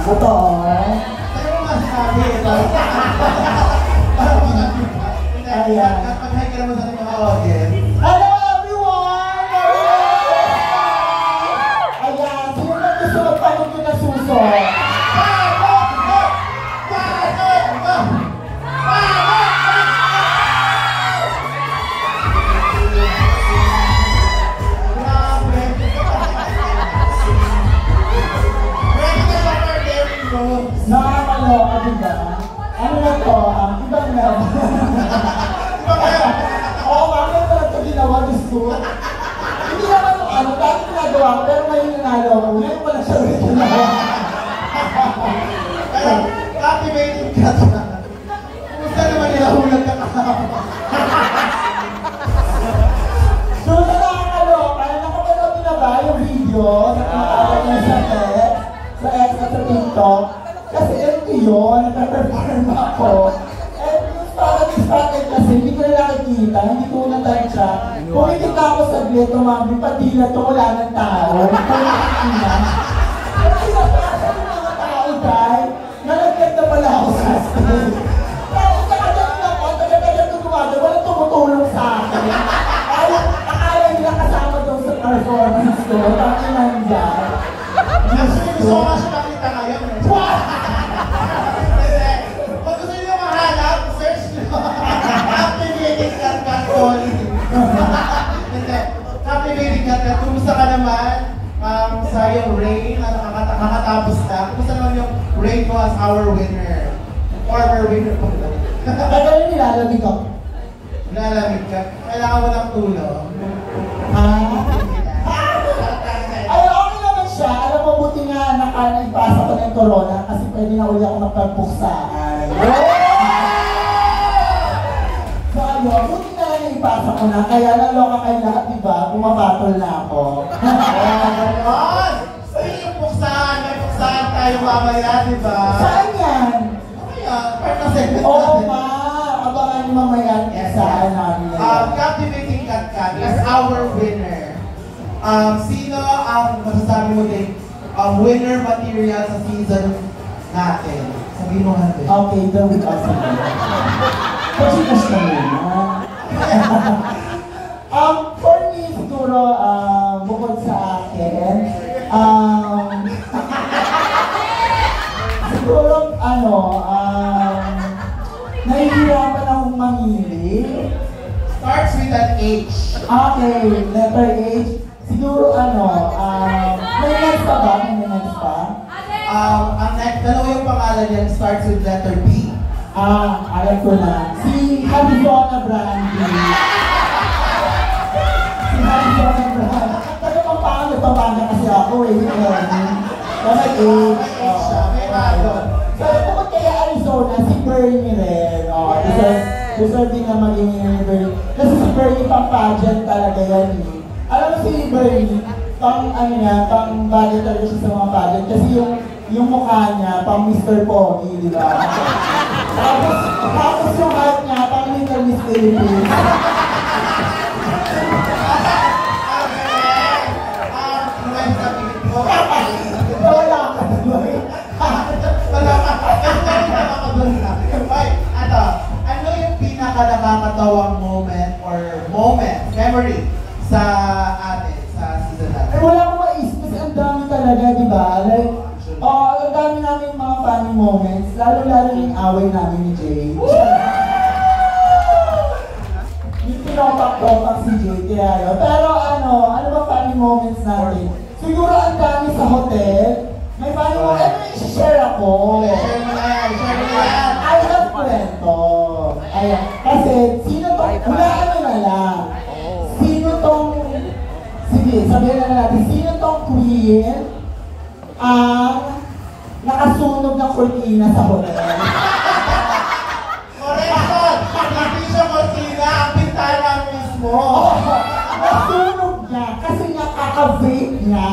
Totoo. Sa'yo mo masasabi ito. Ayan. Kapag-hi ka naman sa ating mga audience. Hello everyone! Ayan, sino na gusto magpanood ko na suso? Nakakaloka, diba? Ano na to? Ibang na. Oo, bakit na ito ginawa gusto? Hindi naman ano, dati ginagawa ko, pero ngayon nanalo ako. Ngayon pala siya ulit ginawa. Captivating ka na. Kumusta naman nilahulag ka kahapon? So, sa nakakaloka, nakapanood na ba yung video na kumakawag niya sa X, at sa TikTok? Kasi ito yun, nagpa-perform ako. And yung started kasi, hindi ko na nakikita, hindi ko na-tansya. Pumikita ako sa saglit, tumambi, padila to, wala ng tao. Hindi ko nakikita. Kasi napasa yung mga tao, guys, nalagyan na pala ako sa stage. Tapos nakagaling ako, taga-taga tumaga, walang tumutulong sa akin. Akala nila kasama doon sa performance ko, tapos nandiyan. Gusto ko nga siya nakita ngayon. Kung gusto niyo mahanap, search niyo. Captivating Kat Connie. Captivating Kat. Kumusta ka naman sa yung rain na nakakatapos na? Kumusta naman yung rain ko as our winner? Former winner ko. Tagal yung nilalamig ako. Nilalamig ka? Kailangan mo ng tulong. Ay, okay naman siya. Alam mo, buti nga nakaipasa ko ng corona kasi pwede na uli ako magpagpuksaan. So, ayun, buti na naipasa ko na. Kaya naloka kayo lahat, diba? Bumapatol na ako. Ganon! So yung puksahan, may puksahan tayo mamaya, diba? Saan yan? Mamaya, part na segment Oo natin. ma, abangan niyo mamaya saan namin. Captivating Kat is our winner. Sino ang masasabi mo din winner material sa season natin? Sabihin mo natin. Okay, the week of season. Kasi gusto mo yun. For me, siguro, bukod sa akin, siguro, nahihirapan akong mamili. Starts with an H. Okay, letter H. Siguro, may next pa ba? May next pa? Ang next, dalawa yung pangalan niyan starts with letter B. Alam ko na. Si Habibona Brandy. Si Habibona Brandy. Taga Pampanga kasi ako eh. Kaya H siya, may bago. So, bukod kaya Arizona, si Bernie rin. Deserve din na maging Bernie. Kasi si Bernie pang pageant talaga yan eh. Alam mo si Bernie, pang bagay talaga siya sa mga pageant. Kasi yung mukha niya, pang Mr. Pogi, di ba? Tapos yung heart niya, pang Little Miss Philippines. Wala ka naman. Ano yung pinaka-nakakatawang moment or memory sa atin, sa season natin? Wala akong maisip kasi ang dami talaga, di ba? Like, ang dami namin mga funny moments, lalo-lalo yung away namin ni Jay. Yung pinopak-topak si Jay, kaya yun. Pero ano ba funny moments natin? Siguro ang dami sa hotel. May funny moments, may isi-share ako. Share mo na yan. I have kwento. Ayan. Kasi, sino tong, na lang. Sino tong, sige, sabihin na natin, sino tong queen ang nakasunog ng kurtina sa hotel? Correction! Hindi siya cortina, ang bintana mismo. Nasunog niya kasi nakaka-vape niya.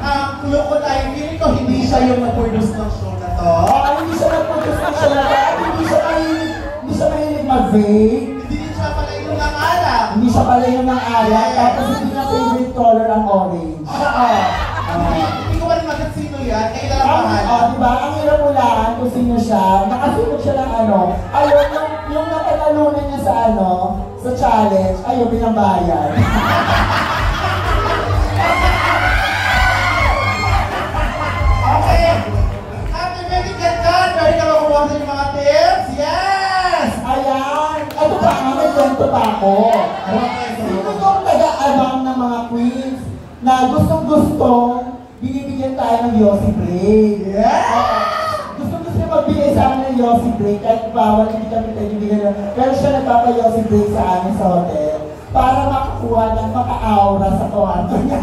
Ang clue ko tayo, feeling ko hindi siya yung nag-produce ng show na to. Hindi siya nag-produce ng show na to at hindi siya mahilig mag-vape. Hindi siya pala yung nangalan. Hindi siya pala yung ng-alat, tapos hindi niya favorite color ang orange. Hindi ko pa rin magkasino yan. Kayo na lang bahala. Diba? Ang hirap ulaan kung sino siya. Nakasunod siya ng ano. Ayun, yung napanalunan niya sa ano, sa challenge, ayun, binabayan. Okay. Happy Wedding Kankan! Pwede ka ba kumuha sa yung mga tips? Yes! Ayan! Ito pa nga, may kwento pa ako. Sino yung taga-abang ng mga queens na gustong-gustong binibigyan tayo ng Yossi Break? Yeah! Gusto niya magbigay sa amin ng Yossi Break kahit bawal hindi kami tayo bibigyan ng... Pero siya nagpapa-Yossi Break sa amin sa hotel para makakuha ng maka-aura sa kwarto niya.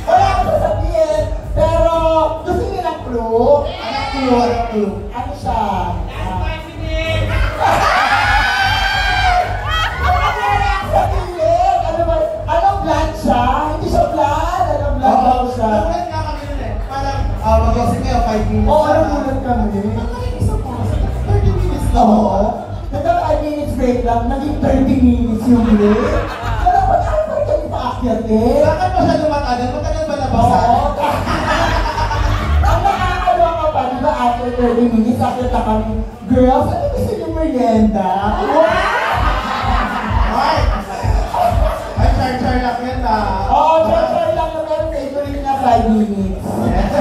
Wala akong sasabihin, pero gusto niya ng clue. Anong clue? Ano siya? Sabihin! Ano ba? Anong plan siya? Hindi siya plan. Anong plan daw siya? Nagulat nga kami nun eh. Parang, mag-yosip kayo, 5 minutes. Oo, anong gulat kami? Isang pause. 30 minutes lang. Oo. Nagka 5 minutes break lang, naging 30 minutes yung break. Pero ba't ano pa rin kami paakyat eh? Bakit pa siya lumatagal? Matagal ba nabasan? Oo. Ang nakakaloka pa, di ba after 30 minutes, akyat na kami, girls, ano gusto niyo merienda? Wow! Ay! Ay, char-char lang yan ah. Oo, try lang na meron favorite na 5 minutes. Yes.